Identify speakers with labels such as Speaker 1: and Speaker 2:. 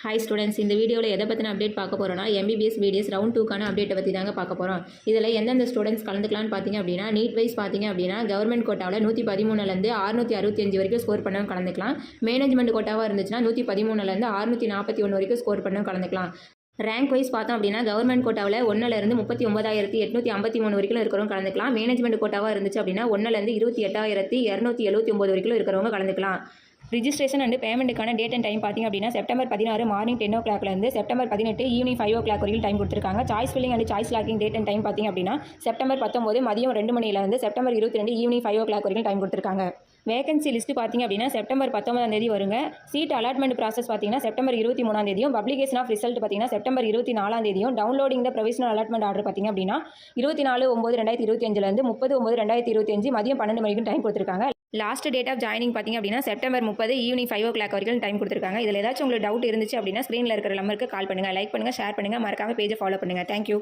Speaker 1: Hi students, இந்த வீடியோவில் எதை பற்றின அப்டேட் பார்க்க போகிறோம்னா எம்பிபிஎஸ் பிடிஎஸ் ரவுண்ட் 2க்கான அப்டேட்டை பற்றி தாங்க பார்க்க போகிறோம். இதில் எந்தெந்த ஸ்டூடெண்ட்ஸ் கலந்துக்கலாம்னு பார்த்தீங்க அப்படின்னா, நீட் வைஸ் பார்த்தீங்க அப்படின்னா கவர்மெண்ட் கோட்டாவில் 113லேருந்து 665 வரைக்கும் ஸ்கோர் பண்ணவும் கலந்துக்கலாம். மேனேஜ்மெண்ட் கோட்டாவாக இருந்துச்சுன்னா 113லேருந்து 641 வரைக்கும் ஸ்கோர் பண்ணவும் கலந்துக்கலாம். ரேங்க் வைஸ் பார்த்தோம் அப்படின்னா கவர்மெண்ட் கோட்டாவில் 1லேருந்து 39,853 வரைக்கும் இருக்கிறவங்க கலந்துக்கலாம். மேனேஜ்மெண்ட் கோட்டாவாக இருந்துச்சு அப்படின்னா 1லேருந்து 28,279 வரைக்கும் இருக்கிறவங்க கலந்துக்கலாம். ரிஜிஸ்ட்ரேஷன் அண்ட் பேமெண்ட்டுக்கான டேட் அண்ட் டைம் பார்த்திங்க அப்படின்னா செப்டம்பர் 16 மார்னிங் 10 o'clockலேருந்து செப்டம்பர் 18 ஈவினிங் 5 o'clock வரைக்கும் டைம் கொடுத்துருக்காங்க. Choice filling and choice locking date and time பார்த்திங்க அப்படின்னா செப்டம்பர் 19 மதியம் 2 மணிலேருந்து செப்டம்பர் 22 ஈவினிங் 5 o'clock வரைக்கும் டைம் கொடுத்துருக்காங்க. வேகன்சி லிஸ்ட் பார்த்திங்க அப்படின்னா செப்டம்பர் 19 வருங்க. சீட் அலாட்மெண்ட் ப்ராசஸ் பார்த்திங்கன்னா செப்டம்பர் 23 பப்ளிகேஷன் ஆஃப் ரிசல்ட் பார்த்திங்கன்னா செப்டம்பர் 24 டவுன்லோடிங் த ப்ரொவிஷனல் அலாட்மெண்ட் ஆர்டர் பார்த்திங்க அப்படின்னா 24/9/2025 30/9/2025 மதியம் 12 மணிக்கும் டைம் கொடுத்துருக்காங்க. லாஸ்ட் டேட் ஆஃப் ஜாயினிங் பார்த்திங்க அப்படின்னா செப்டம்பர் 30 ஈவினிங் 5 o'clock வரைக்கும் டைம் கொடுத்துருக்காங்க. இதில் ஏதாச்சும் உங்களுக்கு டவுட் இருந்துச்சு அப்படின்னா ஸ்க்ரீனில் இருக்கிற நம்பருக்கு கால் பண்ணுங்கள், லைக் பண்ணுங்கள், ஷேர் பண்ணுங்கள், மறக்காமல் பேஜை ஃபாலோ பண்ணுங்கள். தேங்க்யூ.